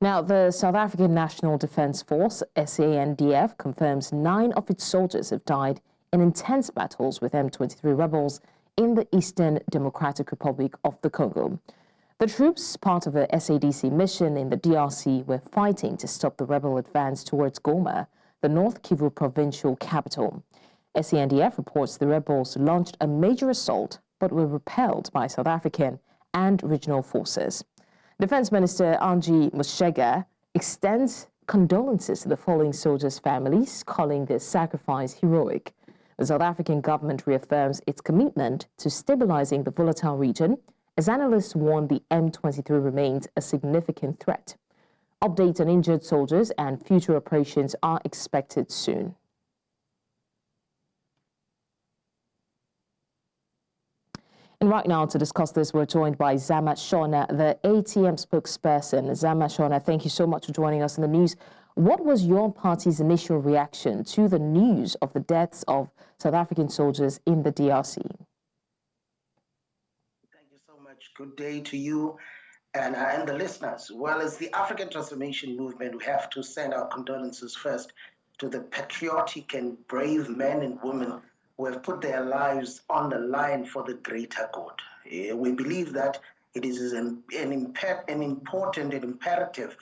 Now, the South African National Defence Force, SANDF, confirms 9 of its soldiers have died in intense battles with M23 rebels in the Eastern Democratic Republic of the Congo. The troops, part of the SADC Mission in the DRC, were fighting to stop the rebel advance towards Goma, the North Kivu provincial capital. SANDF reports the rebels launched a major assault but were repelled by South African and regional forces. Defense Minister Angie Motshekga extends condolences to the fallen soldiers' families, calling their sacrifice heroic. The South African government reaffirms its commitment to stabilizing the volatile region, as analysts warn the M23 remains a significant threat. Updates on injured soldiers and future operations are expected soon. And right now, to discuss this, we're joined by Zama Tshona, the ATM spokesperson. Zama Tshona, thank you so much for joining us in the news. What was your party's initial reaction to the news of the deaths of South African soldiers in the DRC? Thank you so much. Good day to you and the listeners. Well, as the African Transformation Movement, we have to send our condolences first to the patriotic and brave men and women who have put their lives on the line for the greater good. We believe that it is an important and imperative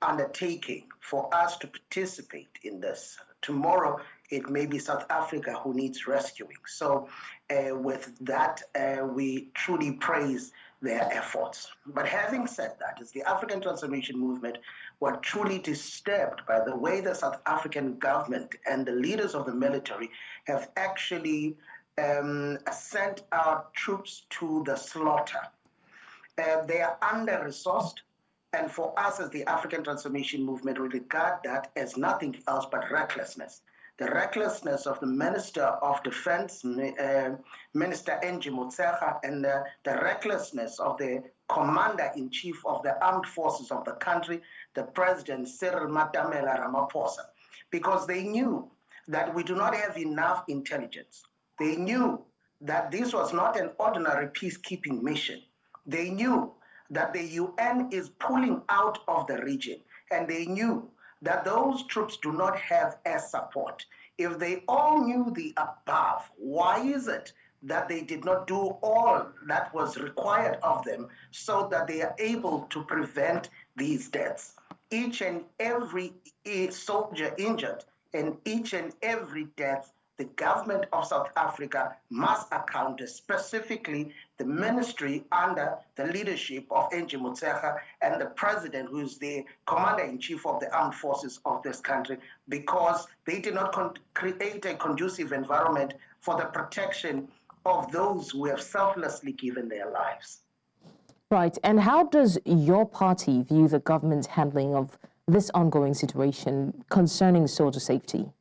undertaking for us to participate in this. Tomorrow, it may be South Africa who needs rescuing. So with that, we truly praise their efforts. But having said that, as the African Transformation Movement, we're truly disturbed by the way the South African government and the leaders of the military have actually sent our troops to the slaughter. They are under-resourced, and for us as the African Transformation Movement, we regard that as nothing else but recklessness. The recklessness of the Minister of Defense, Minister Angie Motshekga, and the recklessness of the Commander-in-Chief of the Armed Forces of the country, the President Cyril Ramaphosa, because they knew that we do not have enough intelligence. They knew that this was not an ordinary peacekeeping mission. They knew that the UN is pulling out of the region, and they knew that those troops do not have air support. If they all knew the above, why is it that they did not do all that was required of them so that they are able to prevent these deaths? Each and every soldier injured and each and every death, the government of South Africa must account, specifically the ministry under the leadership of Angie Motshekga and the president, who is the commander-in-chief of the armed forces of this country, because they did not create a conducive environment for the protection of those who have selflessly given their lives. Right. And how does your party view the government's handling of this ongoing situation concerning soldier safety?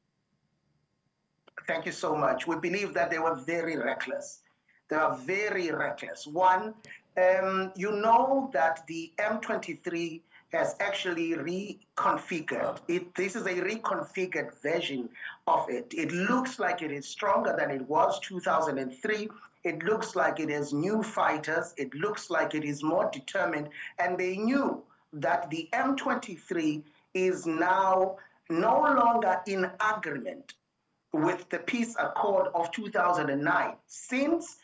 Thank you so much. We believe that they were very reckless. They are very reckless. One, you know that the M23 has actually reconfigured. This is a reconfigured version of it. It looks like it is stronger than it was 2003. It looks like it has new fighters. It looks like it is more determined. And they knew that the M23 is now no longer in agreement with the peace accord of 2009. Since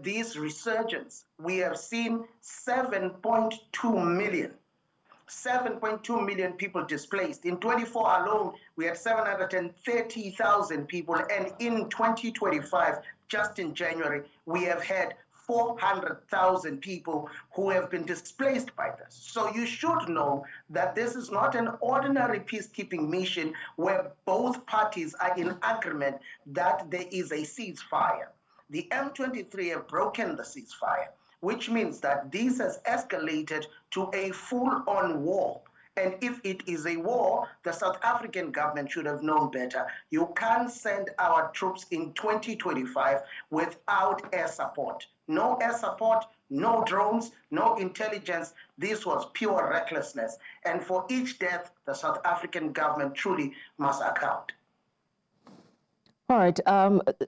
this resurgence, we have seen 7.2 million people displaced. In 24 alone, we had 730,000 people. And in 2025, just in January, we have had 400,000 people who have been displaced by this. So you should know that this is not an ordinary peacekeeping mission where both parties are in agreement that there is a ceasefire. The M23 have broken the ceasefire, which means that this has escalated to a full-on war. And if it is a war, the South African government should have known better. You can't send our troops in 2025 without air support. No air support, no drones, no intelligence. This was pure recklessness. And for each death, the South African government truly must account. All right.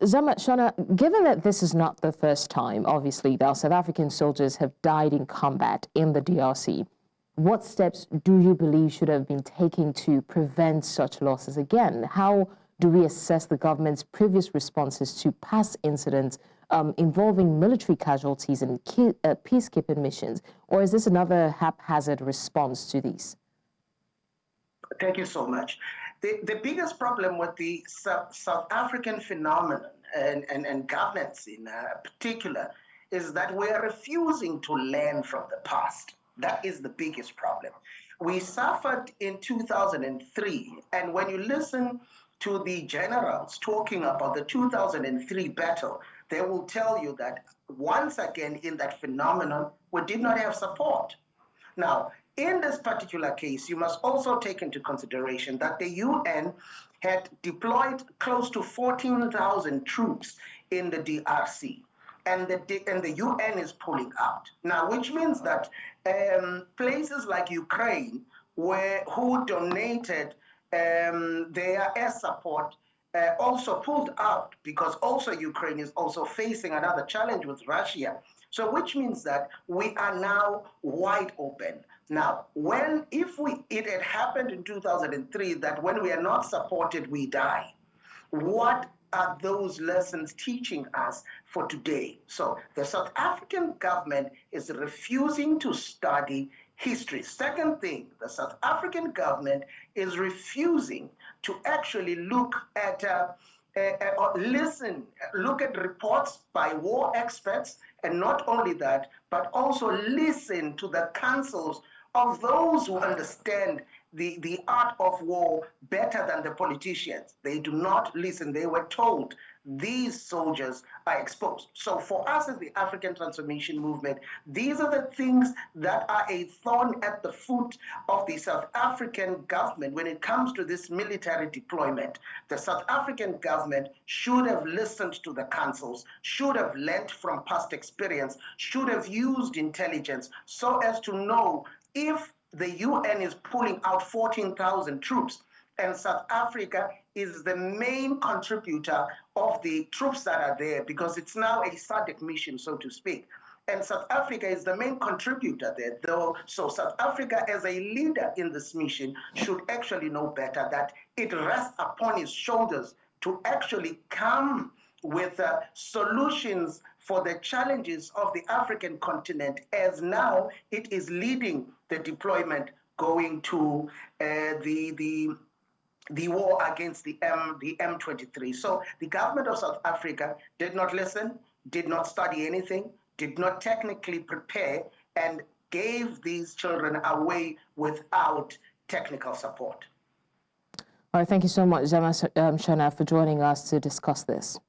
Zama Tshona, given that this is not the first time, obviously, that South African soldiers have died in combat in the DRC, what steps do you believe should have been taken to prevent such losses again? How do we assess the government's previous responses to past incidents involving military casualties and peacekeeping missions? Or is this another haphazard response to these? Thank you so much. The biggest problem with the South African phenomenon and governments in particular is that we are refusing to learn from the past. That is the biggest problem. We suffered in 2003, and when you listen to the generals talking about the 2003 battle, they will tell you that once again in that phenomenon, we did not have support. Now, in this particular case, you must also take into consideration that the UN had deployed close to 14,000 troops in the DRC. And the UN is pulling out. Now, which means that places like Ukraine, who donated their air support, also pulled out, because also Ukraine is also facing another challenge with Russia. So which means that we are now wide open. Now, it had happened in 2003 that when we are not supported, we die. What are those lessons teaching us for today? So the South African government is refusing to study history. Second thing, the South African government is refusing to actually look at look at reports by war experts, and not only that, but also listen to the counsels of those who understand the art of war better than the politicians. They do not listen. They were told these soldiers are exposed. So for us as the African Transformation Movement, these are the things that are a thorn at the foot of the South African government when it comes to this military deployment. The South African government should have listened to the councils, should have learned from past experience, should have used intelligence so as to know if the UN is pulling out 14,000 troops, and South Africa is the main contributor of the troops that are there, because it's now a SADC mission, so to speak. And South Africa is the main contributor there, though. So South Africa, as a leader in this mission, should actually know better that it rests upon its shoulders to actually come with solutions for the challenges of the African continent, as now it is leading the deployment going to the war against the M23. So the government of South Africa did not listen, did not study anything, did not technically prepare, and gave these children away without technical support. All right, thank you so much, Zama Tshona, for joining us to discuss this.